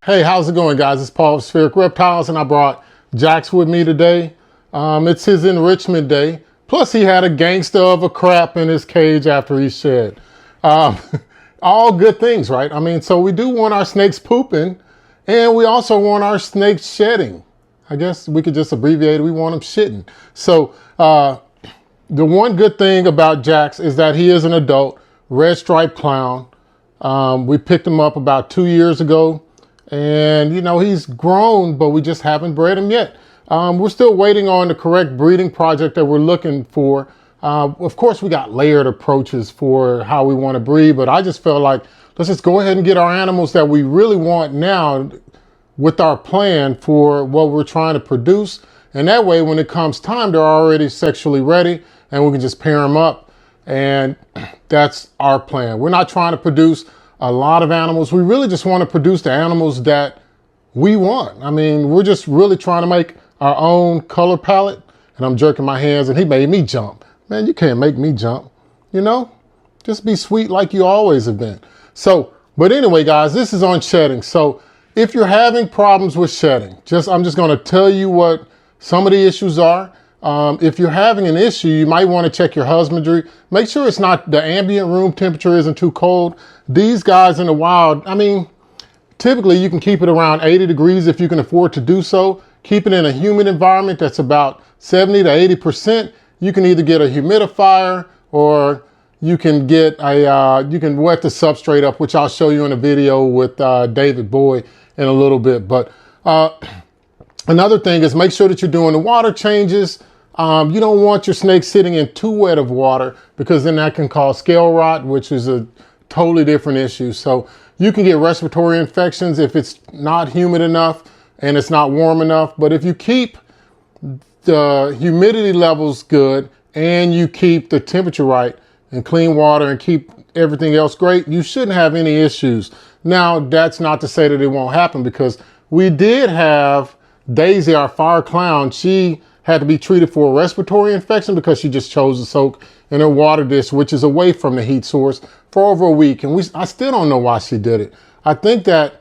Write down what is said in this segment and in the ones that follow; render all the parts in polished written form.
Hey, how's it going, guys? It's Paul of Spheric Reptiles, and I brought Jax with me today. It's his enrichment day. Plus, he had a gangster of a crap in his cage after he shed. All good things, right? I mean, so we do want our snakes pooping, and we also want our snakes shedding. I guess we could just abbreviate it. We want them shitting. So the one good thing about Jax is that he is an adult red striped clown. We picked him up about 2 years ago. And, you know, he's grown, but we just haven't bred him yet. We're still waiting on the correct breeding project that we're looking for. Of course, we got layered approaches for how we want to breed, but I just felt like, let's just go ahead and get our animals that we really want now with our plan for what we're trying to produce. And that way, when it comes time, they're already sexually ready and we can just pair them up. And that's our plan. We're not trying to produce a lot of animals. We really just want to produce the animals that we want. I mean, we're just really trying to make our own color palette. And I'm jerking my hands and he made me jump. Man, you can't make me jump, you know? Just be sweet like you always have been. So, but anyway, guys, this is on shedding. So if you're having problems with shedding, I'm just going to tell you what some of the issues are. If you're having an issue, you might want to check your husbandry. Make sure it's not, the ambient room temperature isn't too cold. These guys in the wild, I mean, typically you can keep it around 80 degrees if you can afford to do so. Keep it in a humid environment that's about 70 to 80%. You can either get a humidifier or you can get a, you can wet the substrate up, which I'll show you in a video with David Boyd in a little bit. But another thing is make sure that you're doing the water changes. You don't want your snake sitting in too wet of water because then that can cause scale rot, which is a totally different issue. So you can get respiratory infections if it's not humid enough and it's not warm enough. But if you keep the humidity levels good and you keep the temperature right and clean water and keep everything else great, you shouldn't have any issues. Now, that's not to say that it won't happen, because we did have Daisy, our fire clown. She had to be treated for a respiratory infection because she just chose to soak in her water dish, which is away from the heat source, for over a week. And I still don't know why she did it. I think that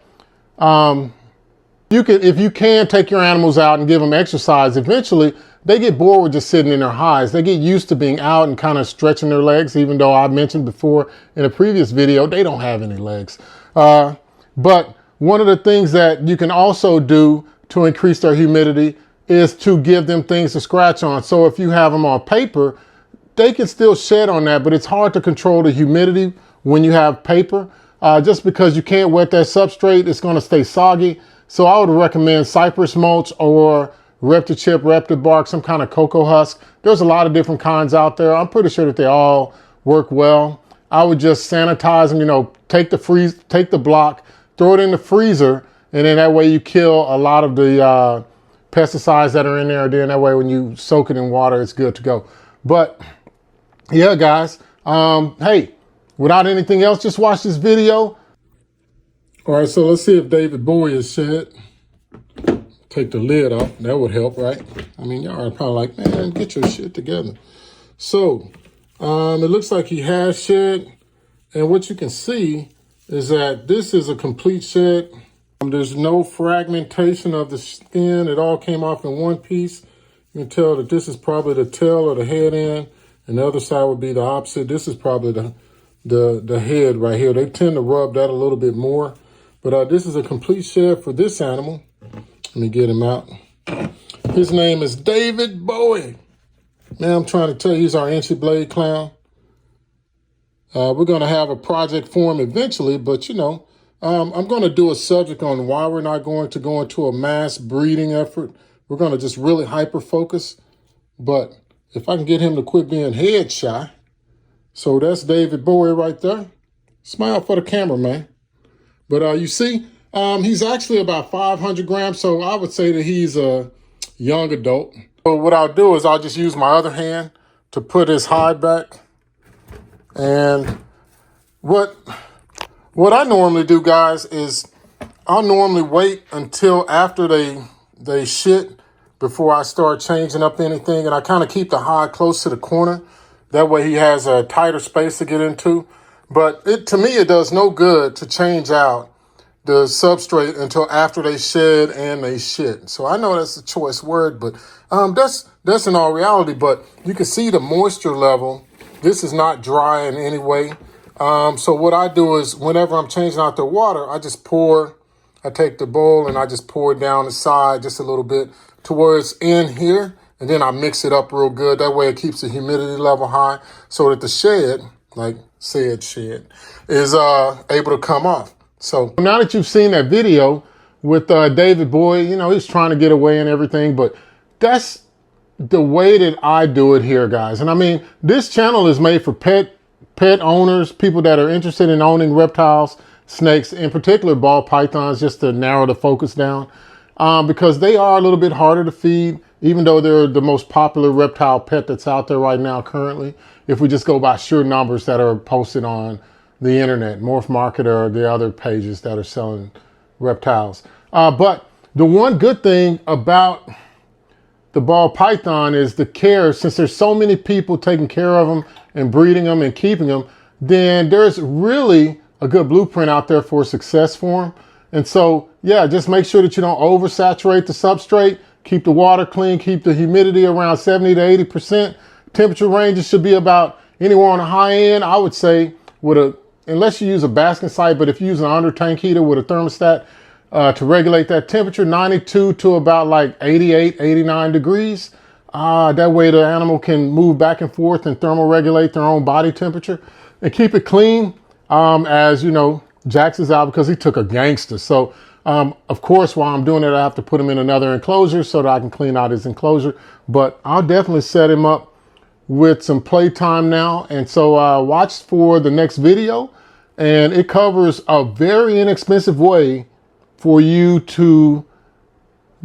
if you can take your animals out and give them exercise, eventually they get bored with just sitting in their hides. They get used to being out and kind of stretching their legs, even though I mentioned before in a previous video, they don't have any legs. But one of the things that you can also do to increase their humidity is to give them things to scratch on. So if you have them on paper, they can still shed on that, but it's hard to control the humidity when you have paper. Just because you can't wet that substrate, it's gonna stay soggy. So I would recommend cypress mulch or Repti-Chip, Repti-Bark, some kind of cocoa husk. There's a lot of different kinds out there. I'm pretty sure that they all work well. I would just sanitize them, you know, take the block, throw it in the freezer, and then that way you kill a lot of the pesticides that are in there. Then that way when you soak it in water, it's good to go. But yeah, guys, hey, without anything else, just watch this video. All right, so let's see if David Bowie is shed. Take the lid off. That would help, right? I mean, y'all are probably like, man, get your shit together. So it looks like he has shed. And what you can see is that this is a complete shed. There's no fragmentation of the skin. It all came off in one piece. You can tell that this is probably the tail or the head end, and the other side would be the opposite. This is probably the head right here. They tend to rub that a little bit more. But this is a complete shed for this animal. Let me get him out. His name is David Bowie. Man, I'm trying to tell you, he's our inchy blade clown. We're going to have a project for him eventually, but you know, I'm going to do a subject on why we're not going to go into a mass breeding effort. We're going to just really hyper focus. But if I can get him to quit being head shy. So that's David Bowie right there. Smile for the camera, man. But you see, he's actually about 500 grams. So I would say that he's a young adult. So what I'll do is I'll just use my other hand to put his hide back. And what I normally do, guys, is I'll normally wait until after they shit before I start changing up anything. And I kind of keep the hide close to the corner. That way he has a tighter space to get into. But to me, it does no good to change out the substrate until after they shed and they shit. So I know that's a choice word, but that's in all reality. But you can see the moisture level. This is not dry in any way. So what I do is whenever I'm changing out the water, I take the bowl and I just pour it down the side just a little bit to where it's in here. And then I mix it up real good. That way it keeps the humidity level high so that the shed, like said shed, is able to come off. So now that you've seen that video with David Boyd, you know, he's trying to get away and everything, but that's the way that I do it here, guys. And I mean, this channel is made for pet owners, people that are interested in owning reptiles, snakes, in particular ball pythons, just to narrow the focus down, because they are a little bit harder to feed, even though they're the most popular reptile pet that's out there right now currently, if we just go by sheer numbers that are posted on the internet, Morph Market or the other pages that are selling reptiles. But the one good thing about the ball python is the care. Since there's so many people taking care of them and breeding them and keeping them, then there's really a good blueprint out there for success for them. And so, yeah, just make sure that you don't oversaturate the substrate. Keep the water clean. Keep the humidity around 70 to 80%. Temperature ranges should be about anywhere on the high end, I would say, unless you use a basking site, but if you use an under tank heater with a thermostat to regulate that temperature, 92 to about like 88, 89 degrees. That way the animal can move back and forth and thermoregulate their own body temperature. And keep it clean, as you know, Jax is out because he took a gangster. So, of course, while I'm doing it, I have to put him in another enclosure so that I can clean out his enclosure. But I'll definitely set him up with some playtime now. And so watch for the next video. And it covers a very inexpensive way for you to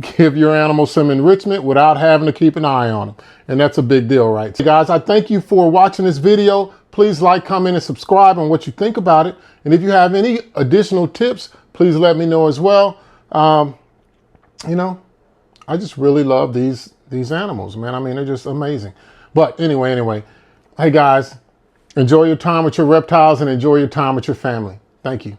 give your animal some enrichment without having to keep an eye on them. And that's a big deal, right? So guys, I thank you for watching this video. Please like, comment, and subscribe on what you think about it. And if you have any additional tips, please let me know as well. You know, I just really love these animals, man. I mean, they're just amazing. But anyway, hey guys, enjoy your time with your reptiles and enjoy your time with your family. Thank you.